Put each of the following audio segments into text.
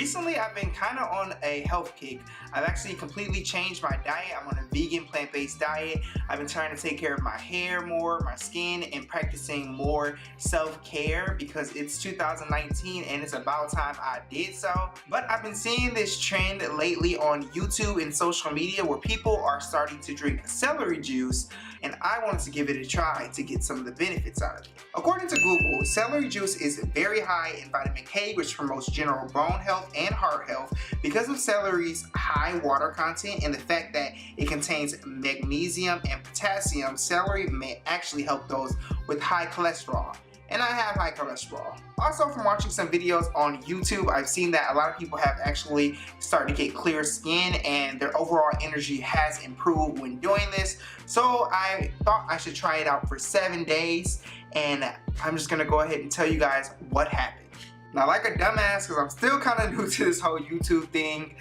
recently I've been kind of on a health kick. I've actually completely changed my diet. I'm on a vegan plant-based diet. I've been trying to take care of my hair more, my skin, and practicing more self-care because it's 2019 and it's about time I did so. But I've been seeing this trend lately on YouTube and social media where people are starting to drink celery juice, and I wanted to give it a try to get some of the benefits out of it. According to Google, celery juice is very high in vitamin K, which promotes general bone health and heart health. Because of celery's high water content and the fact that it contains magnesium and potassium, celery may actually help those with high cholesterol. And I have high cholesterol. Also, from watching some videos on YouTube, I've seen that a lot of people have actually started to get clear skin and their overall energy has improved when doing this. So I thought I should try it out for 7 days, and I'm just gonna go ahead and tell you guys what happened. Now, like a dumbass, because I'm still kind of new to this whole YouTube thing,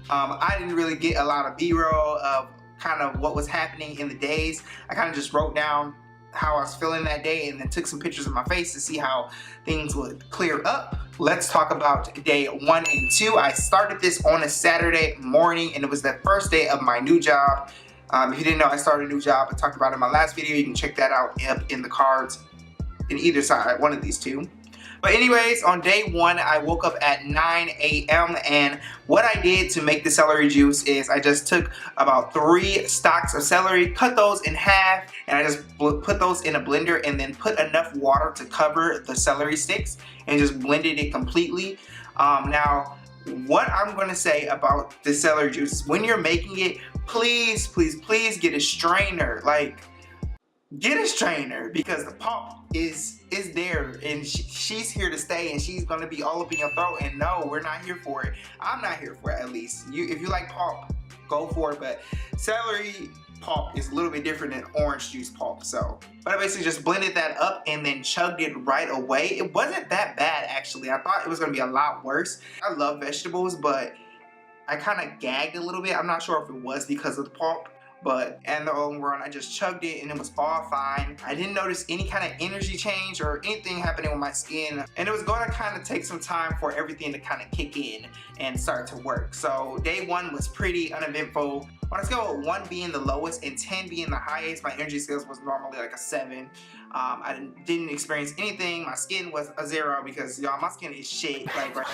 I didn't really get a lot of B-roll of kind of what was happening in the days. I kind of just wrote down how I was feeling that day and then took some pictures of my face to see how things would clear up. Let's talk about day 1 and 2. I started this on a Saturday morning and it was the first day of my new job. If you didn't know, I started a new job. I talked about it in my last video. You can check that out up in the cards in either side, one of these two. But anyways, on day 1, I woke up at 9 a.m. and what I did to make the celery juice is I just took about 3 stalks of celery, cut those in half, and I just put those in a blender and then put enough water to cover the celery sticks and just blended it completely. Now, what I'm going to say about the celery juice, when you're making it, please, please, please get a strainer. Like, get a strainer, because the pulp is there and she's here to stay and she's gonna be all up in your throat, and no, we're not here for it. I'm not here for it, at least. If you like pulp, go for it, but celery pulp is a little bit different than orange juice pulp. So, but I basically just blended that up and then chugged it right away. It wasn't that bad, actually. I thought it was gonna be a lot worse. I love vegetables, but I kind of gagged a little bit. I'm not sure if it was because of the pulp, but in the long run, I just chugged it and it was all fine. I didn't notice any kind of energy change or anything happening with my skin, and it was going to kind of take some time for everything to kind of kick in and start to work. So day 1 was pretty uneventful. On a scale of 1 being the lowest and 10 being the highest, my energy scales was normally like a 7. I didn't experience anything. My skin was a 0 because, y'all, my skin is shit. Like, right.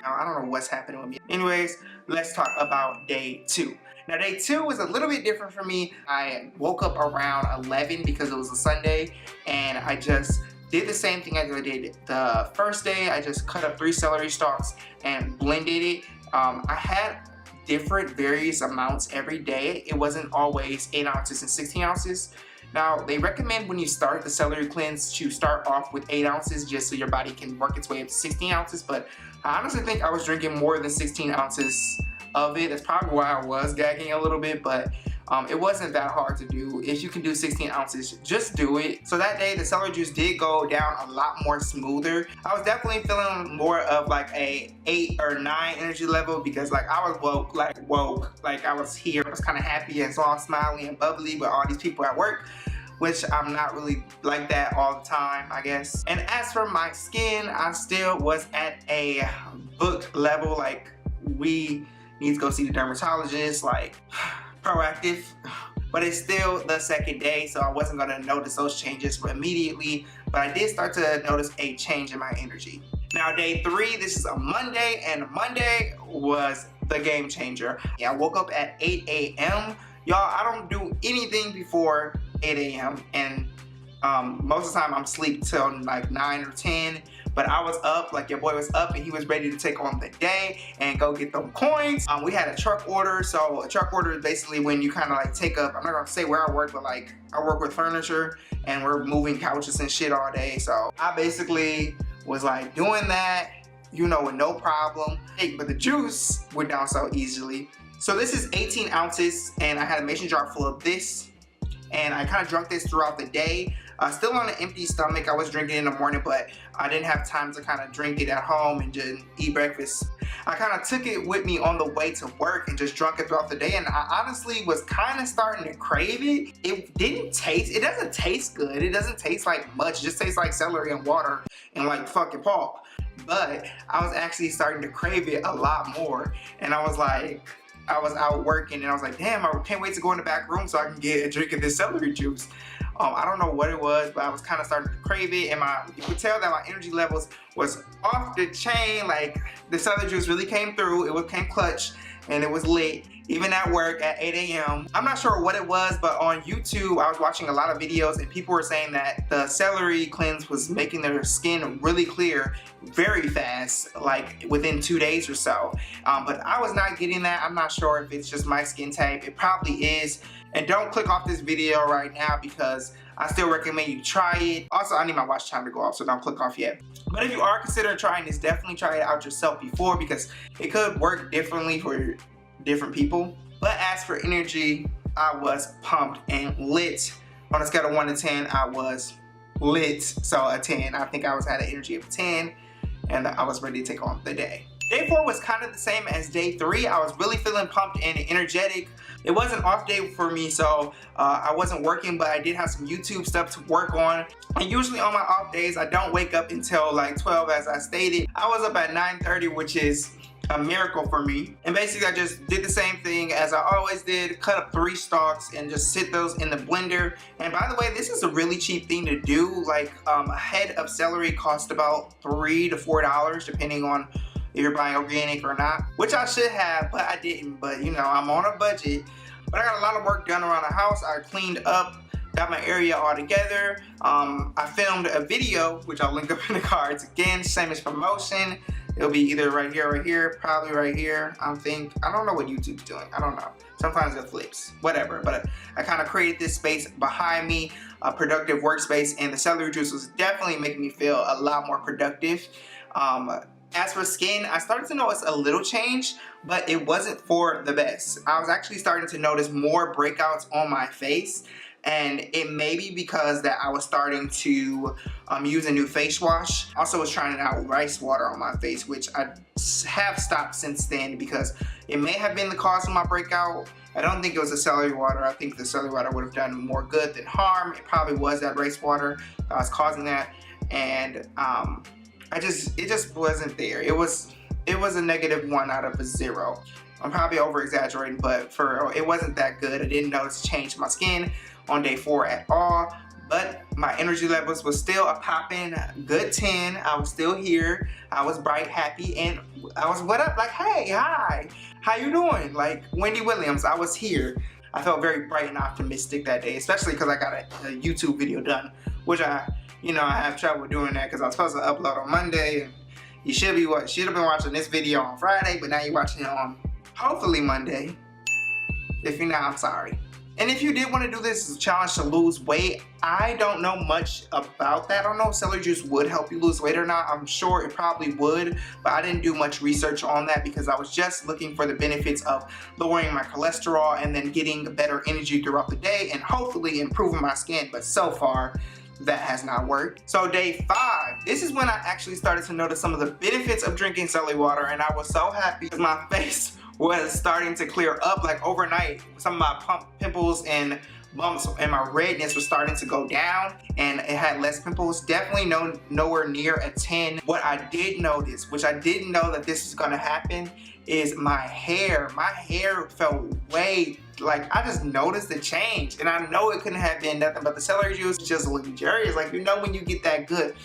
I don't know what's happening with me. Anyways, let's talk about day 2. Now, day 2 was a little bit different for me. I woke up around 11 because it was a Sunday, and I just did the same thing I did the first day. I just cut up 3 celery stalks and blended it. I had different various amounts every day. It wasn't always 8 ounces and 16 ounces. Now, they recommend when you start the celery cleanse to start off with 8 ounces just so your body can work its way up to 16 ounces. But I honestly think I was drinking more than 16 ounces of it. That's probably why I was gagging a little bit, but it wasn't that hard to do. If you can do 16 ounces, just do it. So that day, the celery juice did go down a lot more smoother. I was definitely feeling more of like a 8 or 9 energy level because like I was woke, like I was here. I was kind of happy and so all smiling and bubbly with all these people at work, which I'm not really like that all the time, I guess. And as for my skin, I still was at a booked level. Like, we need to go see the dermatologist, like, proactive. But it's still the 2nd day, so I wasn't gonna notice those changes immediately, but I did start to notice a change in my energy. Now, day 3, this is a Monday, and Monday was the game changer. Yeah, I woke up at 8 a.m. Y'all, I don't do anything before 8 a.m. and most of the time I'm asleep till like 9 or 10, but I was up, like your boy was up, and he was ready to take on the day and go get them coins. We had a truck order. So a truck order is basically when you kind of like take up, I'm not gonna say where I work, but like I work with furniture and we're moving couches and shit all day. So I basically was like doing that, you know, with no problem. Hey, but the juice went down so easily. So this is 18 ounces and I had a mason jar full of this, and I kind of drank this throughout the day. Still on an empty stomach. I was drinking in the morning, but I didn't have time to kind of drink it at home and just eat breakfast. I kind of took it with me on the way to work and just drank it throughout the day, and I honestly was kind of starting to crave it. It doesn't taste good. It doesn't taste like much. It just tastes like celery and water and like fucking pulp. but I was actually starting to crave it a lot more. And I was like, I was out working and I was like, damn, I can't wait to go in the back room so I can get a drink of this celery juice. I don't know what it was, but I was kind of starting to crave it, and you could tell that my energy levels was off the chain. Like, the celery juice really came through. It came clutch, and it was lit, even at work at 8 a.m. I'm not sure what it was, but on YouTube, I was watching a lot of videos, and people were saying that the celery cleanse was making their skin really clear very fast, like within 2 days or so. But I was not getting that. I'm not sure if it's just my skin type. It probably is. And don't click off this video right now because I still recommend you try it. Also, I need my watch time to go off, so don't click off yet. But if you are considering trying this, definitely try it out yourself before, because it could work differently for different people. But as for energy, I was pumped and lit. On a scale of 1 to 10, I was lit. So a 10. I think I had an energy of 10, and I was ready to take on the day. Day 4 was kind of the same as day 3. I was really feeling pumped and energetic. It was an off day for me, so I wasn't working, but I did have some YouTube stuff to work on. And usually on my off days, I don't wake up until like 12, as I stated. I was up at 9:30, which is a miracle for me. And basically I just did the same thing as I always did, cut up 3 stalks and just sit those in the blender. And by the way, this is a really cheap thing to do. Like a head of celery cost about $3 to $4, depending on if you're buying organic or not, which I should have, but I didn't. But you know, I'm on a budget. But I got a lot of work done around the house. I cleaned up, got my area all together. I filmed a video, which I'll link up in the cards. Again, same as promotion. It'll be either right here, probably right here. I don't know what YouTube's doing. I don't know. Sometimes it flips, whatever. But I kind of created this space behind me, a productive workspace, and the celery juice was definitely making me feel a lot more productive. As for skin, I started to notice a little change, but it wasn't for the best. I was actually starting to notice more breakouts on my face, and it may be because that I was starting to use a new face wash. Also was trying out rice water on my face, which I have stopped since then because it may have been the cause of my breakout. I don't think it was the celery water. I think the celery water would have done more good than harm. It probably was that rice water that was causing that, and it just wasn't there. It was a -1 out of a 0. I'm probably over exaggerating, but it wasn't that good. I didn't notice a change in my skin on day 4 at all. But my energy levels was still a popping good 10. I was still here. I was bright, happy, and I was what up? Like, hey, hi, how you doing? Like Wendy Williams, I was here. I felt very bright and optimistic that day, especially because I got a YouTube video done, which I have trouble doing that because I was supposed to upload on Monday. And you should have been watching this video on Friday, but now you're watching it on hopefully Monday. If you're not, I'm sorry. And if you did want to do this challenge to lose weight, I don't know much about that. I don't know if celery juice would help you lose weight or not. I'm sure it probably would, but I didn't do much research on that because I was just looking for the benefits of lowering my cholesterol and then getting better energy throughout the day and hopefully improving my skin. But so far, that has not worked. So day 5, this is when I actually started to notice some of the benefits of drinking celery water, and I was so happy because my face was starting to clear up like overnight. Some of my pimples and bumps and my redness was starting to go down, and it had less pimples. Definitely nowhere near a 10. What I did notice, which I didn't know that this is gonna happen, is my hair. My hair felt way, like I just noticed the change, and I know it couldn't have been nothing but the celery juice. Just luxurious, like when you get that good,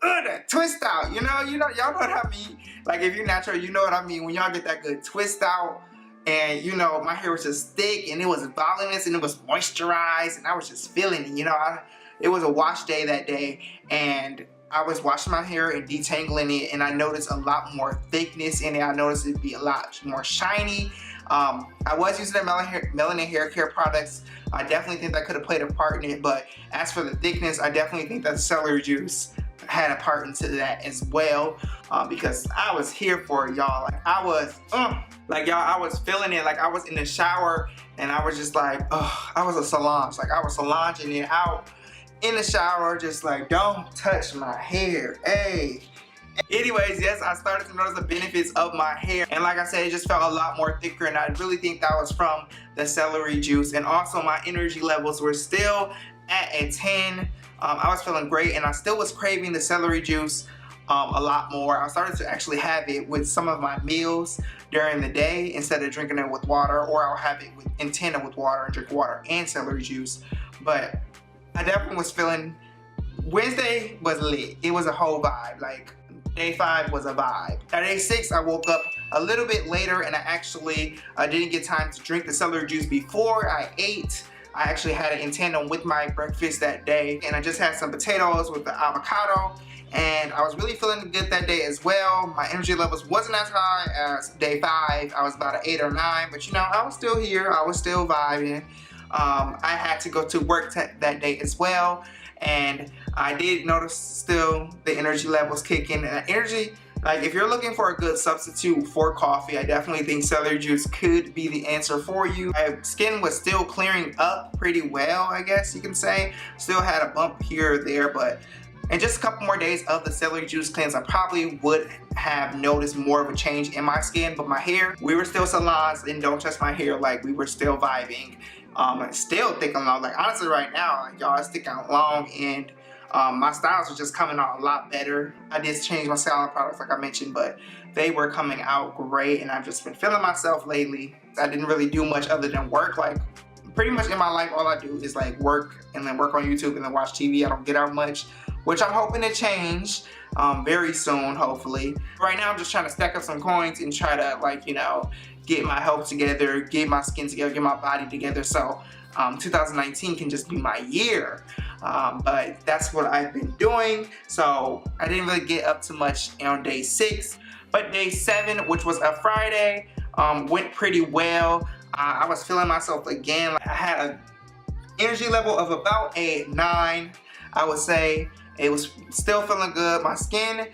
that twist out, y'all know what I mean. Like if you're natural, you know what I mean. When y'all get that good twist out, and my hair was just thick, and it was voluminous, and it was moisturized, and I was just feeling it. It was a wash day that day, and I was washing my hair and detangling it, and I noticed a lot more thickness in it. I noticed it'd be a lot more shiny. I was using the melanin hair care products. I definitely think that could have played a part in it, but as for the thickness, I definitely think that the celery juice had a part into that as well, because I was here for it, y'all. Like I was feeling it. Like I was in the shower, and I was just like, I was a Solange. Like I was Solanging it out in the shower, just like, don't touch my hair, hey. Anyways, yes, I started to notice the benefits of my hair, and like I said, it just felt a lot more thicker, and I really think that was from the celery juice. And also my energy levels were still at a 10. I was feeling great, and I still was craving the celery juice. a lot more. I started to actually have it with some of my meals during the day instead of drinking it with water, or I'll have it in tandem with water and drink water and celery juice. But I definitely was feeling, Wednesday was lit. It was a whole vibe. Like day 5 was a vibe. At day 6, I woke up a little bit later and I actually didn't get time to drink the celery juice before I ate. I actually had it in tandem with my breakfast that day, and I just had some potatoes with the avocado, and I was really feeling good that day as well. My energy levels wasn't as high as day 5. I was about an 8 or 9, but you know, I was still here. I was still vibing. I had to go to work that day as well, and I did notice still the energy levels kicking. And energy, like if you're looking for a good substitute for coffee, I definitely think celery juice could be the answer for you. My skin was still clearing up pretty well, I guess you can say. Still had a bump here or there, but in just a couple more days of the celery juice cleanse, I probably would have noticed more of a change in my skin. But my hair, we were still salons, and don't touch my hair, like we were still vibing. Still thick and long. Like honestly right now, like y'all, it's thick and long, and my styles are just coming out a lot better. I did change my styling products like I mentioned, but they were coming out great, and I've just been feeling myself lately. I didn't really do much other than work. Like pretty much in my life, all I do is like work and then work on YouTube and then watch TV. I don't get out much, which I'm hoping to change very soon, hopefully. Right now I'm just trying to stack up some coins and try to, like, you know, get my health together, get my skin together, get my body together, so 2019 can just be my year. But that's what I've been doing. So I didn't really get up to much on day 6, but day 7, which was a Friday, went pretty well. I was feeling myself again. I had an energy level of about a 9, I would say. It was still feeling good. My skin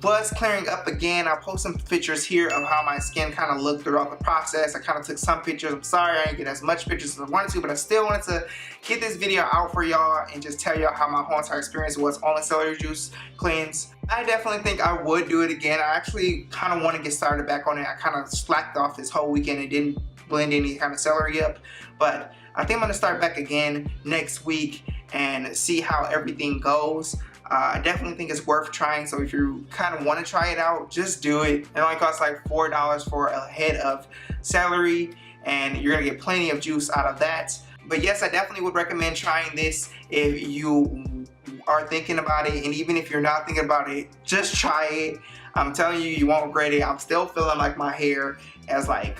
was clearing up again. I'll post some pictures here of how my skin kind of looked throughout the process. I kind of took some pictures. I'm sorry I didn't get as much pictures as I wanted to, but I still wanted to get this video out for y'all and just tell y'all how my whole entire experience was on the celery juice cleanse. I definitely think I would do it again. I actually kind of want to get started back on it. I kind of slacked off this whole weekend and didn't blend any kind of celery up, but I think I'm going to start back again next week and see how everything goes. I definitely think it's worth trying, so if you kind of want to try it out, just do it. It only costs like $4 for a head of celery, and you're going to get plenty of juice out of that. But yes, I definitely would recommend trying this if you are thinking about it, and even if you're not thinking about it, just try it. I'm telling you, you won't regret it. I'm still feeling like my hair as like,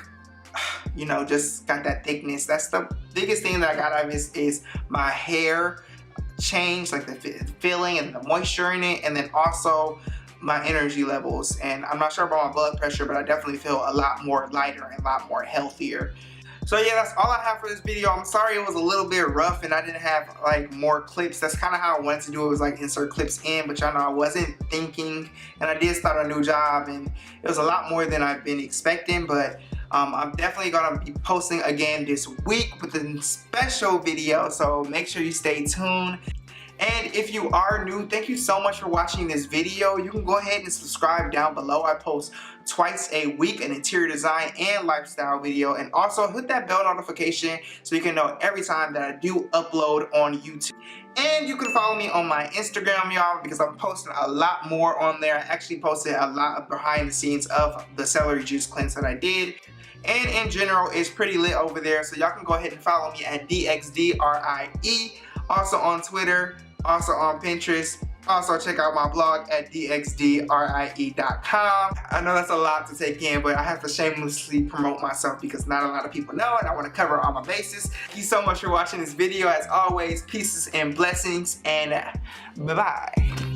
you know, just got that thickness. That's the biggest thing that I got out of this is my hair change, like the feeling and the moisture in it, and then also my energy levels. And I'm not sure about my blood pressure, but I definitely feel a lot more lighter and a lot more healthier. So yeah, that's all I have for this video. I'm sorry it was a little bit rough and I didn't have like more clips. That's kind of how I wanted to do it, was like insert clips in, but y'all know I wasn't thinking, and I did start a new job and it was a lot more than I've been expecting. But I'm definitely gonna be posting again this week with a special video, so make sure you stay tuned. And if you are new, thank you so much for watching this video. You can go ahead and subscribe down below. I post twice a week an interior design and lifestyle video, and also hit that bell notification so you can know every time that I do upload on YouTube. And you can follow me on my Instagram, y'all, because I'm posting a lot more on there. I actually posted a lot of behind the scenes of the celery juice cleanse that I did. And in general, it's pretty lit over there, so y'all can go ahead and follow me at DXDRIE. Also on Twitter, also on Pinterest. Also check out my blog at dxdrie.com. I know that's a lot to take in, but I have to shamelessly promote myself because not a lot of people know, and I want to cover all my bases. Thank you so much for watching this video. As always, pieces and blessings, and bye-bye.